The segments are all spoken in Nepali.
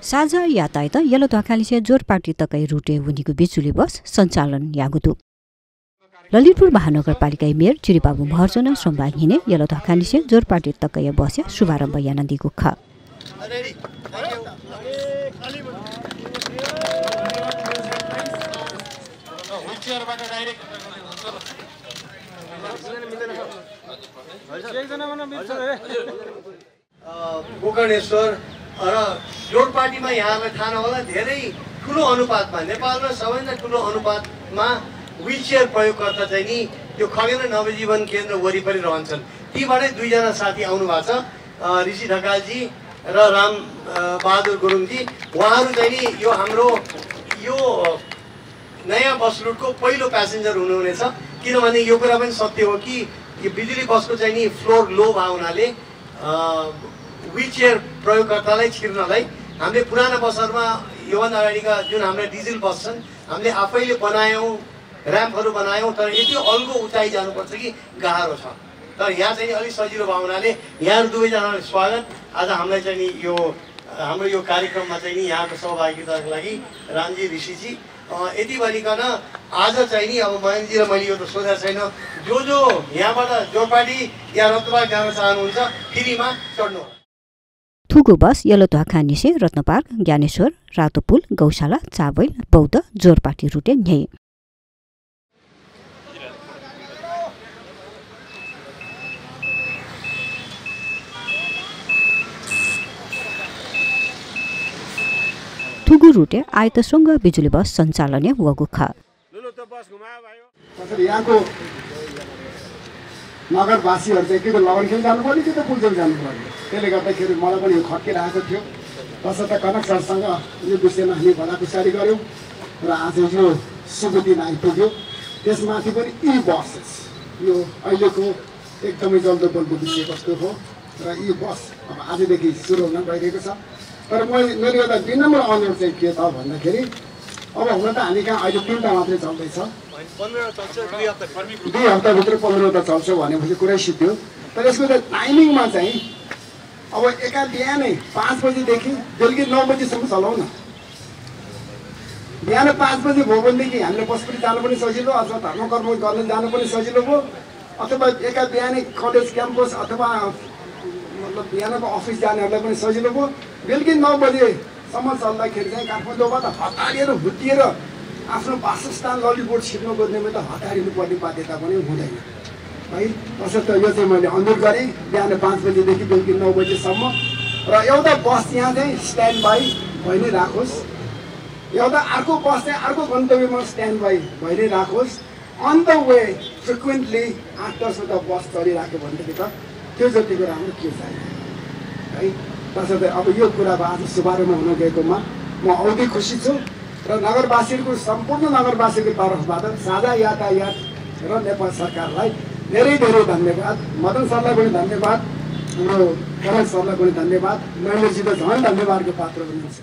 साझा यातायात यलतुवाखालिसे जोरपाटी तकै रुटे उनीको बिजुली बस सञ्चालन यागुदु ललितपुर महानगरपालिका मेयर चिरिबाबु महर्जन सोमबार हिने यलतुवाखालिसे जोरपाटी तकै बस शुभारम्भ यानन्दीको ख गोकर्णेश्वर र जोरपाटीमा यहाँलाई थाहा नहोला धेरै ठुलो अनुपातमा नेपालमा सबैभन्दा ठुलो अनुपातमा व्हीलचेयर प्रयोगकर्ता चाहिँ नि त्यो खगेन्द्र नवजीवन केन्द्र वरिपरि रहन्छन्। तीबाटै दुईजना साथी आउनु भएको छ, ऋषि ढकालजी र राम बहादुर गुरुङजी। उहाँहरू चाहिँ नि यो हाम्रो यो नयाँ बस रुटको पहिलो प्यासेन्जर हुनुहुनेछ। किनभने यो कुरा पनि सत्य हो कि यो बिजुली बसको चाहिँ नि फ्लोर लो भएको हुनाले व्हीलचेयर प्रयोगकर्तालाई छिर्नलाई हामीले पुराना बसहरूमा योभन्दा अगाडिका जुन हाम्रो डिजल बस छन् हामीले आफैले बनायौँ, ऱ्याम्पहरू बनायौँ, तर यति अल्गो उचाइ जानुपर्छ कि गाह्रो छ। तर यहाँ चाहिँ अलिक सजिलो भएको हुनाले यहाँहरू दुवैजनालाई स्वागत। आज हामीलाई चाहिँ नि यो हाम्रो यो कार्यक्रममा चाहिँ नि यहाँको सहभागिताको लागि रामजी, ऋषिजी यति भनिकन आज चाहिँ नि अब महेन्द्रजी र मैले यो त सोधेको छैन, जो यहाँबाट जोरपाटी या रत्नपार्क जान चाहनुहुन्छ फ्रीमा चढ्नु। थुगु बस यलतुवाखालिसे रत्नपार्क, ज्ञानेश्वर, रातोपुल, गौशाला, चाबैल, बौद्ध, जोरपाटी रुटे न्याय। थुगु रुटे आयतसँग बिजुली बस सञ्चालने वगु ख यहाँको नगरवासीहरू चाहिँ कि त लगनखेल जानु पर्ने कि त पुलचोक जानु पर्ने। त्यसले गर्दाखेरि मलाई पनि यो खट्किरहेको थियो। तसर्थ कनक सरसँग यो विषयमा हामी भलाकुसारी गऱ्यौँ र आज यो शुभ दिन आइपुग्यो। त्यसमाथि पनि यी बसेस यो अहिलेको एकदमै जल्दो बल्दो विषयवस्तु हो र यी बस अब आजदेखि सुरु हुन गइरहेको छ। तर मेरो एउटा विनम्र अनुरोध चाहिँ के त भन्दाखेरि अब हुन त हामी कहाँ अहिले 3टा मात्रै चल्दैछ, 2 हप्ताभित्र 15वटा चल्छ भनेपछि कुरै सिद्धियो। तर यसको त टाइमिङमा चाहिँ अब एका बिहानै 5 बजीदेखि बेलुकी 9 बजीसम्म चलाउ न। बिहान 5 बजी भयो भनेदेखि हामीले बसपुरी जानु पनि सजिलो, अथवा धर्मकर्म गर्न जानु पनि सजिलो भयो, अथवा एका बिहानै कलेज क्याम्पस अथवा मतलब बिहानको अफिस जानेहरूलाई पनि सजिलो भयो। बेलुकी 9 बजेसम्म चल्दाखेरि चाहिँ काठमाडौँबाट हतारिएर हुत्तिएर आफ्नो वासस्थान ललितपुर छिर्नु पर्नेमा त हतारिनु पर्ने बाध्यता पनि हुँदैन है। तसर्थ यो चाहिँ मैले अनुरोध गरेँ बिहान 5 बजीदेखि बेलुकी 9 बजीसम्म र एउटा बस यहाँ चाहिँ स्ट्यान्ड बाई भइ नै राखोस्, एउटा अर्को बस चाहिँ अर्को गन्तव्यमा स्ट्यान्ड बाई भइ नै राखोस्। अन द वे फ्रिक्वेन्टली 8-10वटा बस चलिराख्यो भनेदेखि त त्यो जतिको राम्रो के चाहियो है। तसर्थ अब यो कुरा आज शुभारम्भ हुन गएकोमा म औधी खुसी छु र नगरवासीहरूको सम्पूर्ण नगरवासीको तर्फबाट साझा यातायात र नेपाल सरकारलाई धेरै धेरै धन्यवाद। मदन सरलाई पनि धन्यवाद, हाम्रो करण सरलाई पनि धन्यवाद, महेन्द्रजी त झन् धन्यवादको पात्र हुनुहुन्छ।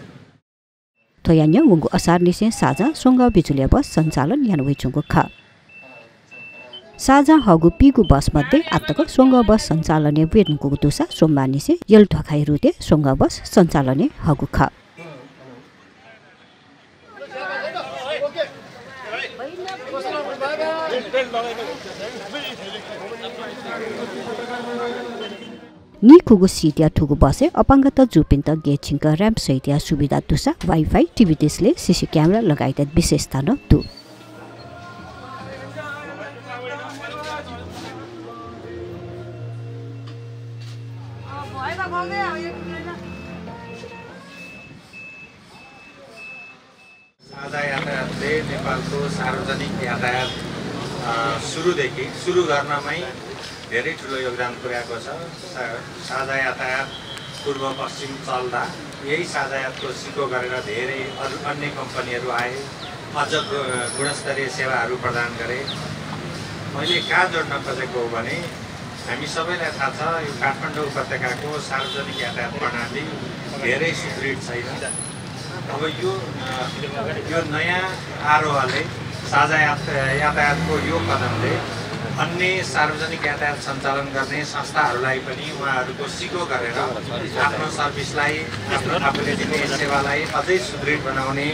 थयान्य वंगु असार निसे साझा सोंग बिजुली बस सञ्चालन यानवैचुङको ख साझा हगु पिगु बस मध्ये आत्तक सोंग बस सञ्चालने वेदनको दुसा सोमबार निसे यलतुवाखाइ रुटे सोंग बस सञ्चालने हगु ख नि खुगु सिटिया ठुगु बसे अपाङ्गत जुपिन्त गेचिङका र्याम्प सहितया सुविधा दुसा wifi TV display CC camera लगायत विशेषता न दु साझा यातायातले नेपालको सार्वजनिक यातायात सुरु गर्नमै धेरै ठुलो योगदान पुर्याएको छ। साझा यातायात पूर्व पश्चिम चल्दा यही साझा यातायातको सिको गरेर धेरै अरू अन्य कम्पनीहरू आए, अझ गुणस्तरीय सेवाहरू प्रदान गरे। मैले कहाँ जोड्न खोजेको हो भने हामी सबैलाई थाहा छ यो काठमाडौँ उपत्यकाको सार्वजनिक यातायात प्रणाली धेरै सुदृढ छैन। अब यो नयाँ आरोहले साझा यातायातको यो कदमले अन्य सार्वजनिक यातायात सञ्चालन गर्ने संस्थाहरूलाई पनि उहाँहरूको सिको गरेर आफ्नो सर्भिसलाई आफूले दिने सेवालाई अझै सुदृढ बनाउने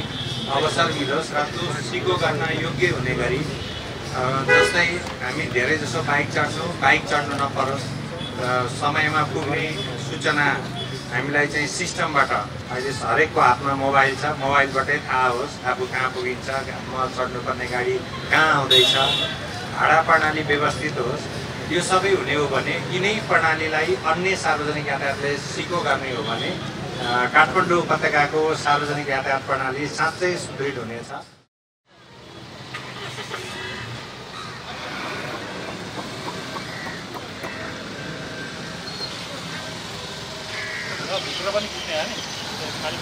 अवसर मिलोस् र त्यो सिको गर्न योग्य हुने गरी जस्तै हामी धेरै जसो बाइक चढ्छौँ, बाइक चढ्नु नपरोस्, समयमा पुग्ने सूचना हामीलाई चाहिँ सिस्टमबाट अहिले हरेकको हातमा मोबाइल छ, मोबाइलबाटै थाहा होस् आफू कहाँ पुगिन्छ, म चढ्नुपर्ने गाडी कहाँ आउँदैछ, भाडा प्रणाली व्यवस्थित होस्। यो सबै हुने हो भने यिनै प्रणालीलाई अन्य सार्वजनिक यातायातले सिको गर्ने हो भने काठमाडौँ उपत्यकाको सार्वजनिक यातायात प्रणाली साँच्चै सुदृढ हुनेछ। भित्र पनि किन्ने हो नि खाली